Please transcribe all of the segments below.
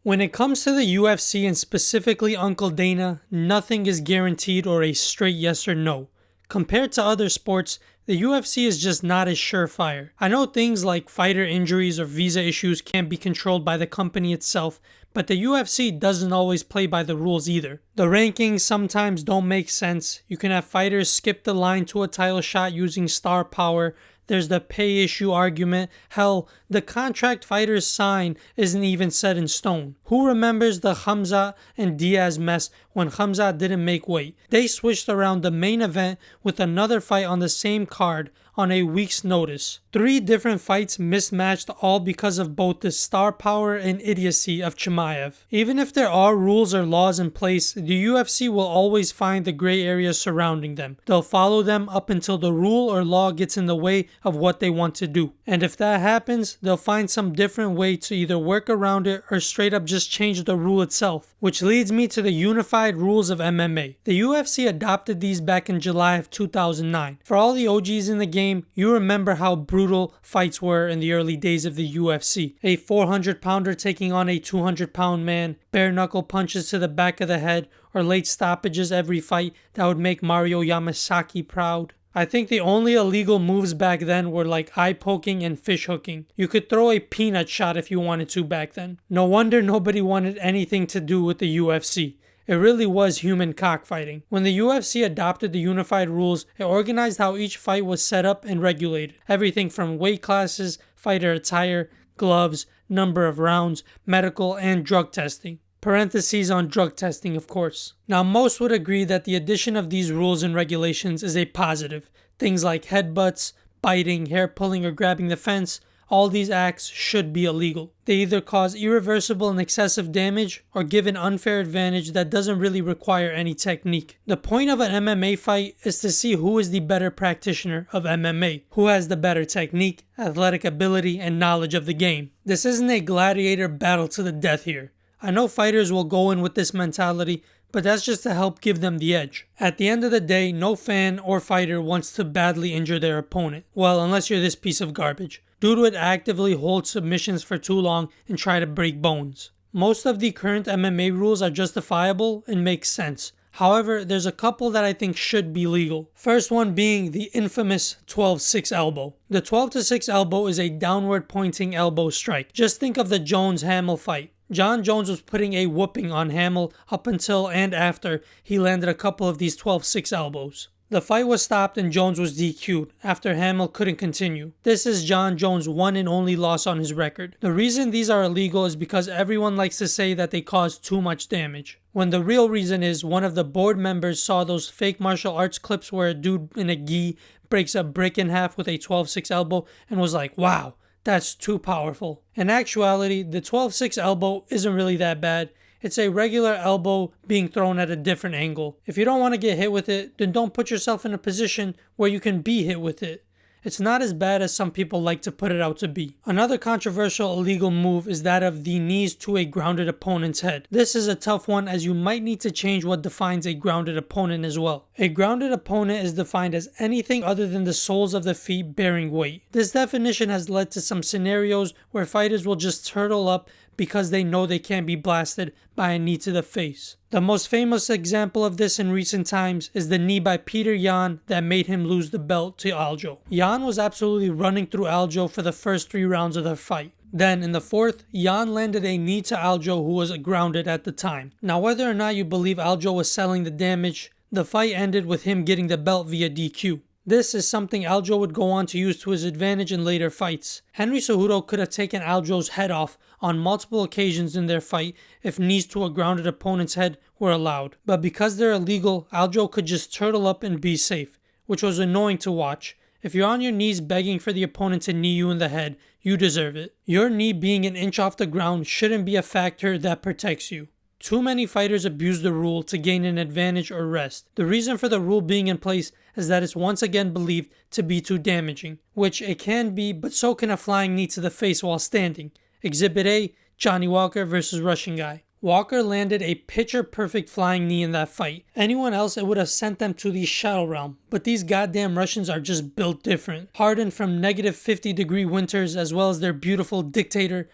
When it comes to the UFC and specifically Uncle Dana, nothing is guaranteed or a straight yes or no. Compared to other sports, the UFC is just not as surefire. I know things like fighter injuries or visa issues can't be controlled by the company itself, but the UFC doesn't always play by the rules either. The rankings sometimes don't make sense. You can have fighters skip the line to a title shot using star power. There's the pay issue argument. Hell, the contract fighters sign isn't even set in stone. Who remembers the Khamzat and Diaz mess when Khamzat didn't make weight? They switched around the main event with another fight on the same card on a week's notice. 3 different fights mismatched, all because of both the star power and idiocy of Chimaev. Even if there are rules or laws in place, the UFC will always find the gray areas surrounding them. They'll follow them up until the rule or law gets in the way of what they want to do. And if that happens, they'll find some different way to either work around it or straight up just change the rule itself. Which leads me to the unified rules of MMA. The UFC adopted these back in July of 2009. For all the OGs in the game, you remember how brutal fights were in the early days of the UFC. A 400-pounder taking on a 200-pound man, bare knuckle punches to the back of the head, or late stoppages every fight that would make Mario Yamasaki proud. I think the only illegal moves back then were like eye poking and fish hooking. You could throw a peanut shot if you wanted to back then. No wonder nobody wanted anything to do with the UFC. It really was human cockfighting. When the UFC adopted the unified rules, it organized how each fight was set up and regulated. Everything from weight classes, fighter attire, gloves, number of rounds, medical, and drug testing. Parentheses on drug testing, of course. Now, most would agree that the addition of these rules and regulations is a positive. Things like headbutts, biting, hair pulling, or grabbing the fence, all these acts should be illegal. They either cause irreversible and excessive damage or give an unfair advantage that doesn't really require any technique. The point of an MMA fight is to see who is the better practitioner of MMA, who has the better technique, athletic ability, and knowledge of the game. This isn't a gladiator battle to the death here. I know fighters will go in with this mentality, but that's just to help give them the edge. At the end of the day, no fan or fighter wants to badly injure their opponent. Well, unless you're this piece of garbage. Dude would actively hold submissions for too long and try to break bones. Most of the current MMA rules are justifiable and make sense. However, there's a couple that I think should be legal. First one being the infamous 12-6 elbow. The 12-6 elbow is a downward pointing elbow strike. Just think of the Jones-Hamill fight. John Jones was putting a whooping on Hamill up until and after he landed a couple of these 12-6 elbows. The fight was stopped and Jones was DQ'd after Hamill couldn't continue. This is John Jones' one and only loss on his record. The reason these are illegal is because everyone likes to say that they cause too much damage, when the real reason is one of the board members saw those fake martial arts clips where a dude in a gi breaks a brick in half with a 12-6 elbow and was like, wow, that's too powerful. In actuality, the 12-6 elbow isn't really that bad. It's a regular elbow being thrown at a different angle. If you don't want to get hit with it, then don't put yourself in a position where you can be hit with it. It's not as bad as some people like to put it out to be. Another controversial illegal move is that of the knees to a grounded opponent's head. This is a tough one as you might need to change what defines a grounded opponent as well. A grounded opponent is defined as anything other than the soles of the feet bearing weight. This definition has led to some scenarios where fighters will just turtle up because they know they can't be blasted by a knee to the face. The most famous example of this in recent times is the knee by Peter Yan that made him lose the belt to Aljo. Yan was absolutely running through Aljo for the first 3 rounds of the fight. Then in the 4th, Yan landed a knee to Aljo, who was grounded at the time. Now, whether or not you believe Aljo was selling the damage, the fight ended with him getting the belt via DQ. This is something Aljo would go on to use to his advantage in later fights. Henry Cejudo could have taken Aljo's head off on multiple occasions in their fight if knees to a grounded opponent's head were allowed. But because they're illegal, Aljo could just turtle up and be safe, which was annoying to watch. If you're on your knees begging for the opponent to knee you in the head, you deserve it. Your knee being an inch off the ground shouldn't be a factor that protects you. Too many fighters abuse the rule to gain an advantage or rest. The reason for the rule being in place is that it's once again believed to be too damaging, which it can be, but so can a flying knee to the face while standing. Exhibit A, Johnny Walker versus Russian Guy. Walker landed a picture-perfect flying knee in that fight. Anyone else, it would have sent them to the shadow realm. But these goddamn Russians are just built different. Hardened from negative 50-degree winters, as well as their beautiful dictator,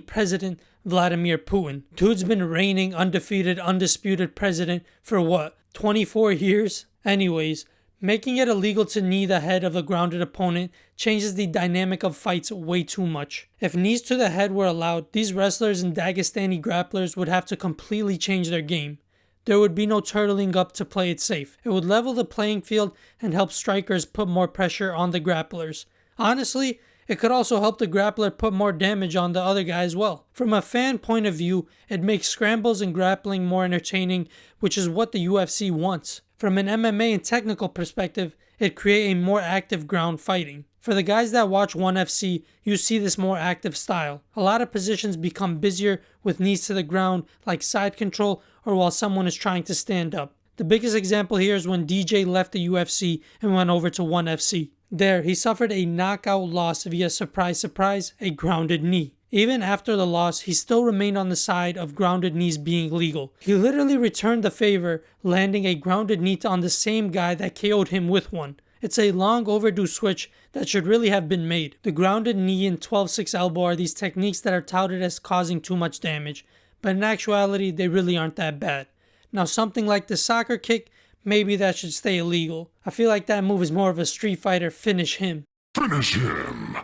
President Vladimir Putin. Dude's been reigning undefeated, undisputed president for what, 24 years? Anyways, making it illegal to knee the head of a grounded opponent changes the dynamic of fights way too much. If knees to the head were allowed, these wrestlers and Dagestani grapplers would have to completely change their game. There would be no turtling up to play it safe. It would level the playing field and help strikers put more pressure on the grapplers. Honestly, it could also help the grappler put more damage on the other guy as well. From a fan point of view, it makes scrambles and grappling more entertaining, which is what the UFC wants. From an MMA and technical perspective, it creates a more active ground fighting. For the guys that watch ONE FC, you see this more active style. A lot of positions become busier with knees to the ground, like side control or while someone is trying to stand up. The biggest example here is when DJ left the UFC and went over to ONE FC. There, he suffered a knockout loss via surprise, a grounded knee. Even after the loss, he still remained on the side of grounded knees being legal. He literally returned the favor, landing a grounded knee on the same guy that KO'd him with one. It's a long overdue switch that should really have been made. The grounded knee and 12-6 elbow are these techniques that are touted as causing too much damage, but in actuality, they really aren't that bad. Now, something like the soccer kick, maybe that should stay illegal. I feel like that move is more of a Street Fighter finish him. Finish him!